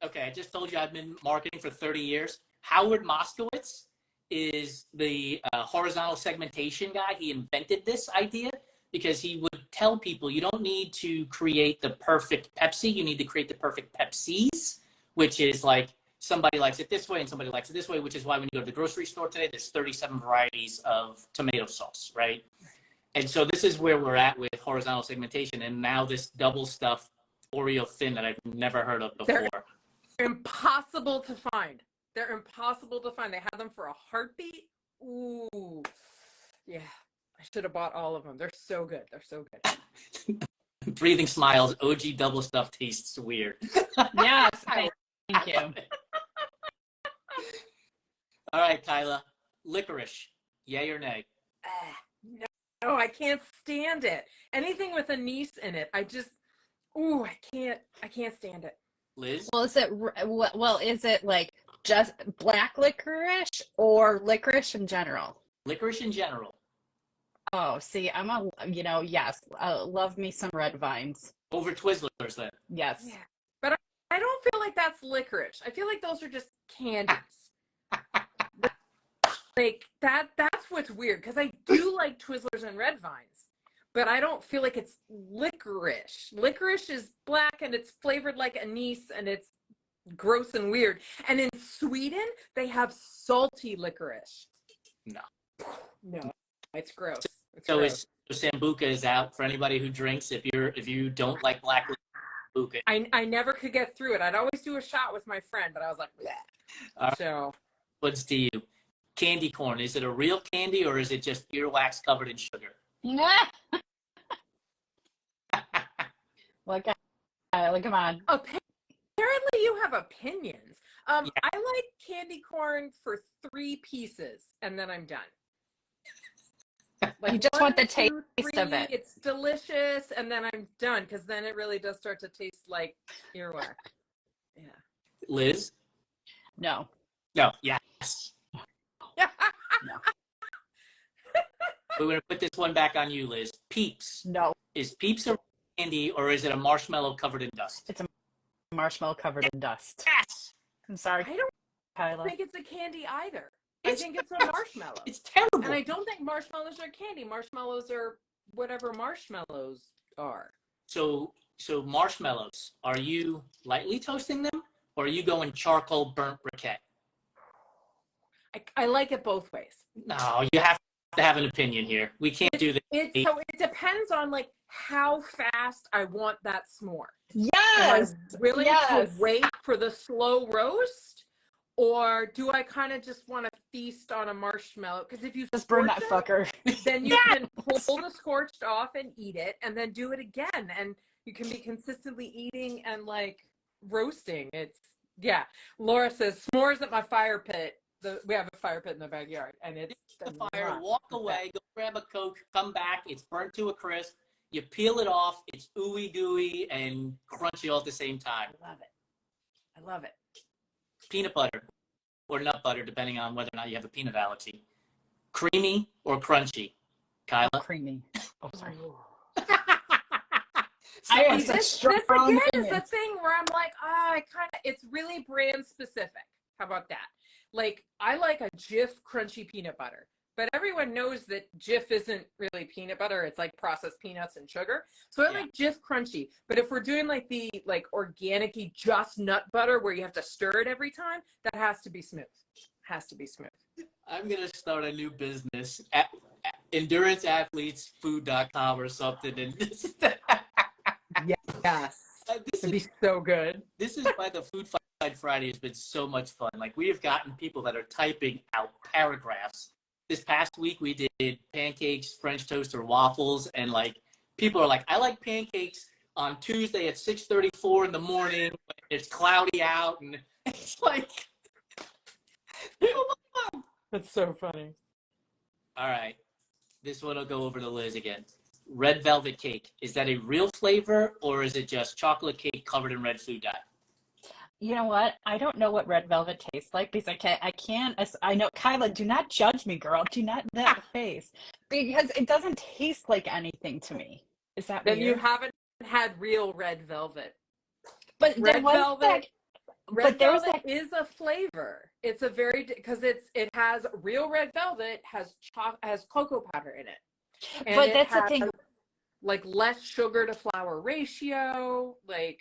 Okay, I just told you I've been marketing for 30 years. Howard Moskowitz is the horizontal segmentation guy. He invented this idea because he would tell people you don't need to create the perfect Pepsi. You need to create the perfect Pepsis, which is like somebody likes it this way and somebody likes it this way, which is why when you go to the grocery store today, there's 37 varieties of tomato sauce, right? And so this is where we're at with horizontal segmentation. And now this double stuffed Oreo thin that I've never heard of before. They're impossible to find. They're impossible to find. They have them for a heartbeat. Ooh. Yeah. I should have bought all of them. They're so good. They're so good. Breathing smiles. OG double stuff tastes weird. Yes. Thank you. All right, Kyla. Licorice. Yay or nay? No, I can't stand it. Anything with anise in it, I can't stand it. Liz? Well, is it like just black licorice or licorice in general? Licorice in general. Oh, see, yes, love me some red vines. Over Twizzlers then. Yes. Yeah. But I don't feel like that's licorice. I feel like those are just candies. Like that's what's weird because I do like Twizzlers and red vines, but I don't feel like it's licorice. Licorice is black and it's flavored like anise and it's gross and weird. And in Sweden, they have salty licorice. No, it's gross. So Sambuca is out for anybody who drinks. If you don't like black Sambuca. I never could get through it. I'd always do a shot with my friend, but I was like, bleh. So what's to you? Candy corn, is it a real candy or is it just earwax covered in sugar? Look, come on. Apparently you have opinions. I like candy corn for 3 pieces and then I'm done. Like you just want the taste of it. It's delicious and then I'm done because then it really does start to taste like earwax. Yeah. Liz? No. Yes. No. We're going to put this one back on you, Liz. Peeps. No. Is Peeps a candy or is it a marshmallow covered in dust? It's a marshmallow covered in dust. Yes. I'm sorry, I don't Kyla. think it's a candy either. I think it's a marshmallow. It's terrible. And I don't think marshmallows are candy. Marshmallows are whatever marshmallows are. So marshmallows, are you lightly toasting them or are you going charcoal burnt briquette? I like it both ways. No, you have to have an opinion here. We can't do this. So it depends on like how fast I want that s'more. Yes. Am I willing to wait for the slow roast, or do I kind of just want to feast on a marshmallow? Because if you just burn that fucker, then you can pull the scorched off and eat it, and then do it again, and you can be consistently eating and like roasting. Laura says s'mores at my fire pit. We have a fire pit in the backyard, and it's the fire. Walk away, go grab a Coke, come back. It's burnt to a crisp. You peel it off. It's ooey gooey and crunchy all at the same time. I love it. Peanut butter or nut butter, depending on whether or not you have a peanut allergy. Creamy or crunchy, Kyla? Creamy. Oh, sorry. I am such strong opinions. This again is the thing where I'm like, it's really brand specific. How about that? Like, I like a Jif crunchy peanut butter, but everyone knows that Jif isn't really peanut butter. It's like processed peanuts and sugar. So I like Jif crunchy. But if we're doing like the organic-y just nut butter where you have to stir it every time, that has to be smooth. I'm going to start a new business at enduranceathletesfood.com or something. And yes. It'd be so good. This is why the Food Fight Friday has been so much fun. Like, we have gotten people that are typing out paragraphs. This past week, we did pancakes, French toast, or waffles. And, like, people are like, I like pancakes on Tuesday at 6:34 in the morning. When it's cloudy out. And it's like, come on. That's so funny. All right. This one will go over to Liz again. Red velvet cake. Is that a real flavor or is it just chocolate cake covered in red food dye? You know what? I don't know what red velvet tastes like because I know, Kyla, do not judge me, girl. Do not that face. Because it doesn't taste like anything to me. Is that then weird? You haven't had real red velvet. But red velvet is a flavor. It's a because it has real red velvet has cocoa powder in it. And but that's the thing. Like less sugar to flour ratio, like.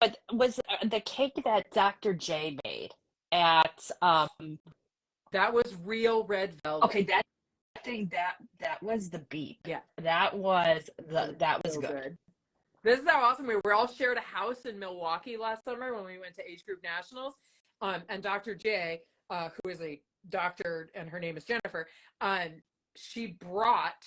But was the cake that Dr. J made at that was real red velvet. Okay, that thing that was the beep. Yeah. That was so good. This is how awesome we all shared a house in Milwaukee last summer when we went to Age Group Nationals. And Dr. J, who is a doctor and her name is Jennifer, she brought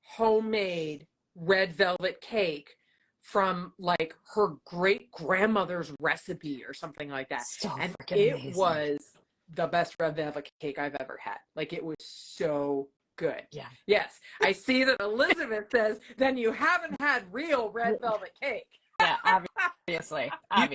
homemade red velvet cake from like her great grandmother's recipe or something like that. And it amazing. Was the best red velvet cake I've ever had. Like, it was so good. Yeah. Yes. I see that Elizabeth says, then you haven't had real red velvet cake. Yeah, obviously. I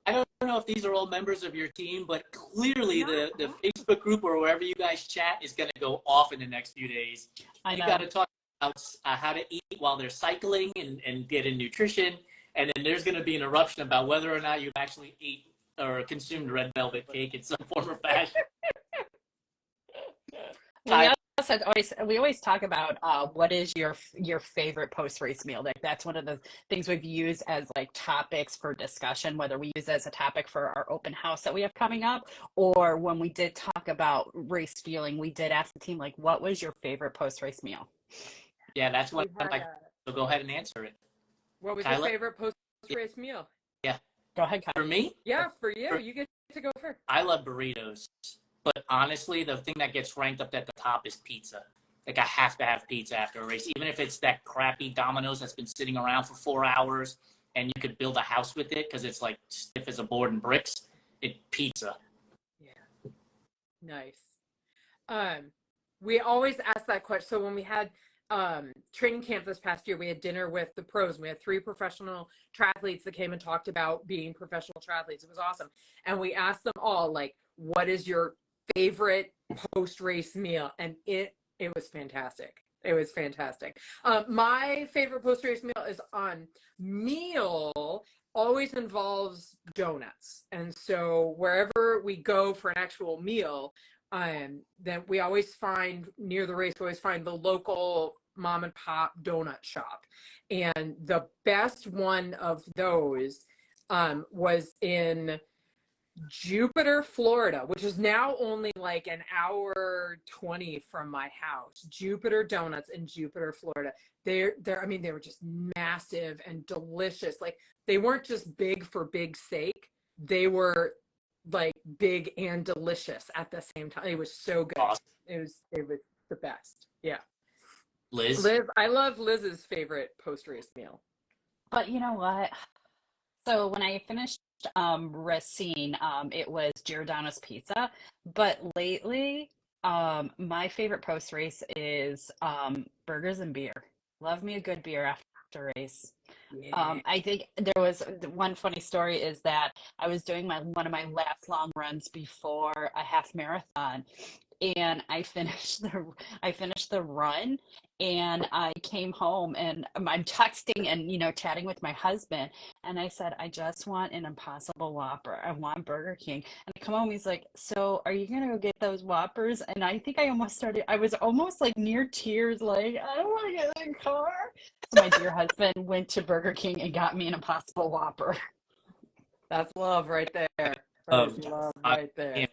don't know if these are all members of your team, but clearly the Facebook group or wherever you guys chat is going to go off in the next few days. You got to talk about how to eat while they're cycling and get in nutrition. And then there's going to be an eruption about whether or not you've actually ate or consumed red velvet cake in some form or fashion. Well, we always talk about what is your favorite post race meal. Like that's one of the things we've used as like topics for discussion, whether we use it as a topic for our open house that we have coming up, or when we did talk about race fueling, we did ask the team like, what was your favorite post race meal? Yeah, that's what I'm like. So go ahead and answer it. What was Kyla? your favorite post race meal? Yeah. Go ahead, Kyla. For me? Yeah, for you. You get to go first. I love burritos. But honestly, the thing that gets ranked up at the top is pizza. Like, I have to have pizza after a race, even if it's that crappy Domino's that's been sitting around for 4 hours and you could build a house with it because it's like stiff as a board and bricks. Pizza. Yeah. Nice. We always ask that question. So when we had training camp this past year, we had dinner with the pros. We had 3 professional triathletes that came and talked about being professional triathletes. It was awesome. And we asked them all, like, what is your favorite post-race meal? And it was fantastic. It was fantastic. My favorite post-race meal is meal always involves donuts. And so wherever we go for an actual meal, then we always find near the race, we always find the local mom and pop donut shop. And the best one of those was in Jupiter, Florida, which is now only like an hour 20 from my house. Jupiter Donuts in Jupiter, Florida. They were just massive and delicious. Like, they weren't just big for big sake. They were like big and delicious at the same time. It was so good. Awesome. It was the best. Yeah. Liz, I love Liz's favorite post-race meal. But you know what? So when I finished Racine, it was Giordano's Pizza. But lately, my favorite post race is burgers and beer. Love me a good beer after a race. Yeah. I think there was one funny story is that I was doing one of my last long runs before a half marathon, and I finished the run, and I came home and I'm texting and chatting with my husband, and I said, I just want an Impossible Whopper. I want Burger King. And I come home, he's like, so are you gonna go get those Whoppers? And I think I was almost like near tears, like, I don't want to get in the car. So my dear husband went to Burger King and got me an Impossible Whopper. That's love right there. Oh, That's love right there.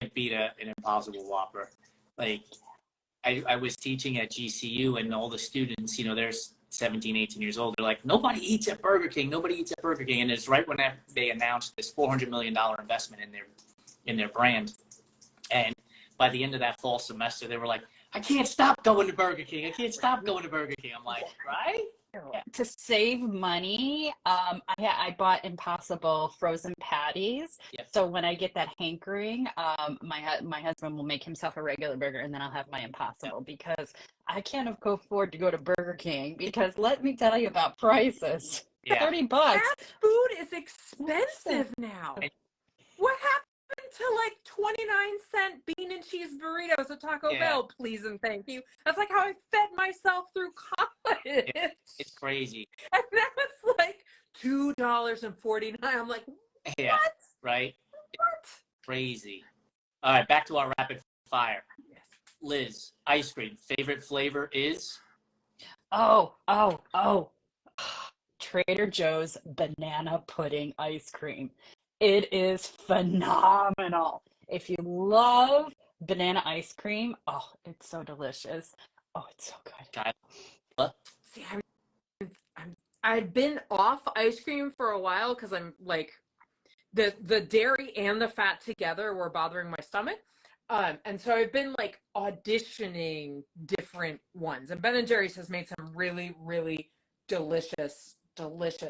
can't beat an Impossible Whopper. Like, I was teaching at GCU, and all the students, they're 17, 18 years old. They're like, nobody eats at Burger King. Nobody eats at Burger King. And it's right when they announced this $400 million investment in their brand. And by the end of that fall semester, they were like, I can't stop going to Burger King. I can't stop going to Burger King. I'm like, right? To save money, I bought Impossible frozen patties. Yep. So when I get that hankering, my husband will make himself a regular burger, and then I'll have my Impossible because I can't afford to go to Burger King because let me tell you about prices. Yeah. $30. Fast food is expensive now. What happened to like 29-cent bean and cheese burritos at Taco Bell, please and thank you? That's like how I fed myself through college. It's crazy. And now it's like $2.49. I'm like, what? Yeah, right? What? Crazy. All right, back to our rapid fire. Yes. Liz, ice cream. Favorite flavor is? Oh. Trader Joe's banana pudding ice cream. It is phenomenal. If you love banana ice cream, oh, it's so delicious. Oh, it's so good. Kyla? See, I've been off ice cream for a while because I'm like, the dairy and the fat together were bothering my stomach. And so I've been like auditioning different ones. And Ben & Jerry's has made some really, really delicious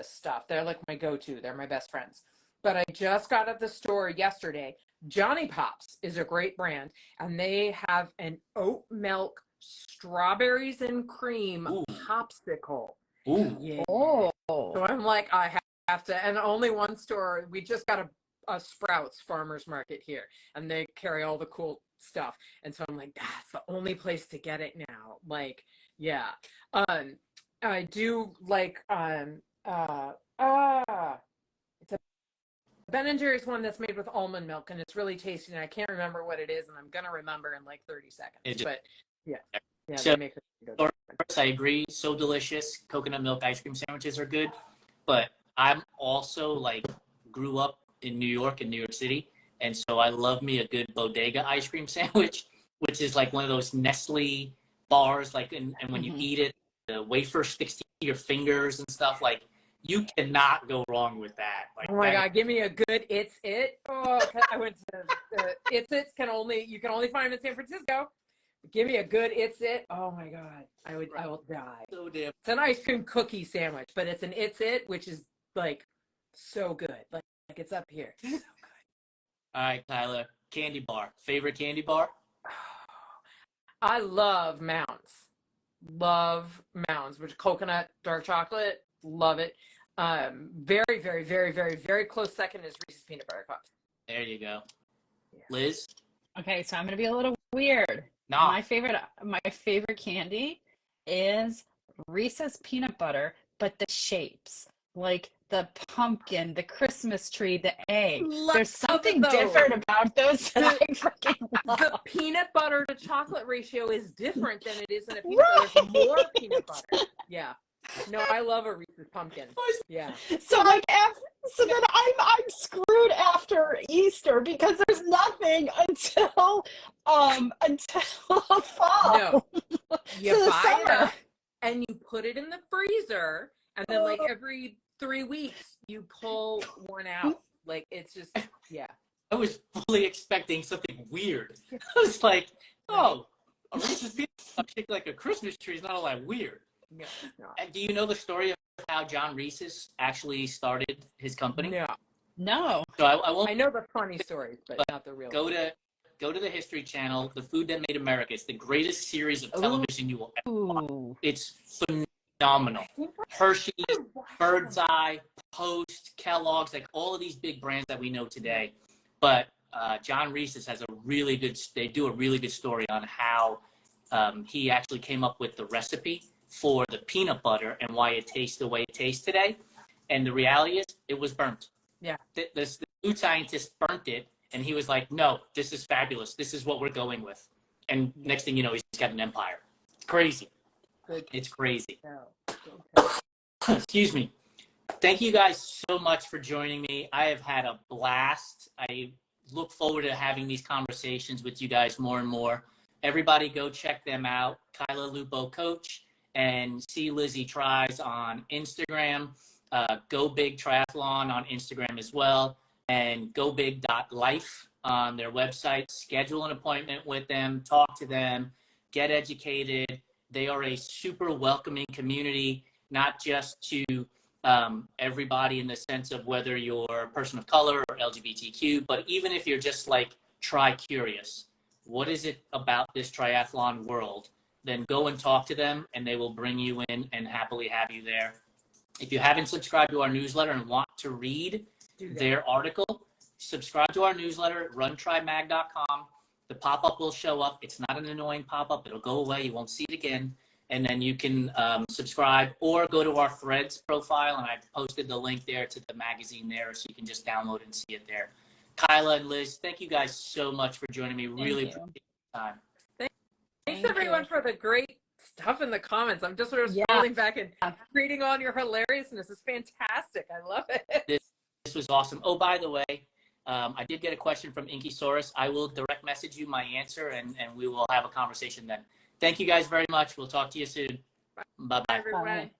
stuff. They're like my go-to. They're my best friends. But I just got at the store yesterday. Johnny Pops is a great brand, and they have an oat milk strawberries and cream popsicle. Ooh. Yeah. Oh. So I'm like, I have to, and only one store. We just got a Sprouts farmers market here, and they carry all the cool stuff. And so I'm like, that's the only place to get it now. Like, yeah. I do like it's a Ben & Jerry's one that's made with almond milk, and it's really tasty, and I can't remember what it is, and I'm gonna remember in like 30 seconds. Yeah. Yeah, So, they make it good. First, I agree. So delicious. Coconut milk ice cream sandwiches are good. But I'm also like grew up in New York and New York City. And so I love me a good bodega ice cream sandwich, which is like one of those Nestle bars. Like, and when you eat it, the wafer sticks to your fingers and stuff. Like, you cannot go wrong with that. Like, Oh my God, give me a good It's It. Oh, I went to It's It. You can only find them in San Francisco. Give me a good It's It. Oh my God, I will die. So damn. It's an ice cream cookie sandwich, but it's an It's It, which is like so good. Like it's up here. So good. All right, Kyla, candy bar. Favorite candy bar? I love Mounds. Love Mounds, which is coconut, dark chocolate. Love it. Very, very, very, very, very close second is Reese's Peanut Butter Cups. There you go. Yeah. Liz? Okay, so I'm gonna be a little weird. Nah. My favorite candy is Reese's peanut butter, but the shapes, like the pumpkin, the Christmas tree, the egg. There's something different about those that I freaking love. The peanut butter to chocolate ratio is different than it is in a peanut butter. There's more peanut butter. Yeah. No, I love a Reese's pumpkin. Yeah. So so then I'm screwed after Easter because there's nothing until fall. No. You So the buy it summer. up and you put it in the freezer, and then like every 3 weeks you pull one out. Like it's just I was fully expecting something weird. I was like, oh, a Reese's peanut butter shaped like a Christmas tree is not all that weird. No, it's not. And do you know the story of how John Reese's actually started his company? No. So I won't. I know the funny stories, but not the real. Go to the History Channel, The Food That Made America. It's the greatest series of television you will ever watch. It's phenomenal. Hershey's, Bird's Eye, Post, Kellogg's, like all of these big brands that we know today. But John Reese's has they do a really good story on how he actually came up with the recipe for the peanut butter and why it tastes the way it tastes today. And the reality is it was burnt. Yeah. The food scientist burnt it, and he was like, no, this is fabulous. This is what we're going with. And next thing you know, he's got an empire. It's crazy. Good. It's crazy. No. Excuse me. Thank you guys so much for joining me. I have had a blast. I look forward to having these conversations with you guys more and more. Everybody go check them out. Kyla Lupo Coach, and see Lizzie Tries on Instagram. Go Big Triathlon on Instagram as well, and gobig.life on their website. Schedule an appointment with them, talk to them, get educated. They are a super welcoming community, not just to everybody in the sense of whether you're a person of color or LGBTQ, but even if you're just like tri-curious, what is it about this triathlon world? Then go and talk to them, and they will bring you in and happily have you there. If you haven't subscribed to our newsletter and want to read their article, subscribe to our newsletter at runtrimag.com. The pop-up will show up. It's not an annoying pop-up. It'll go away. You won't see it again. And then you can subscribe or go to our Threads profile, and I've posted the link there to the magazine there, so you can just download and see it there. Kyla and Liz, thank you guys so much for joining me. Really appreciate the time. Thanks everyone for the great stuff in the comments. I'm just sort of scrolling back and reading all your hilariousness. It's fantastic. I love it. This was awesome. Oh, by the way, I did get a question from Inkysaurus. I will direct message you my answer, and we will have a conversation then. Thank you guys very much. We'll talk to you soon. Bye-bye. Bye, everyone. Bye.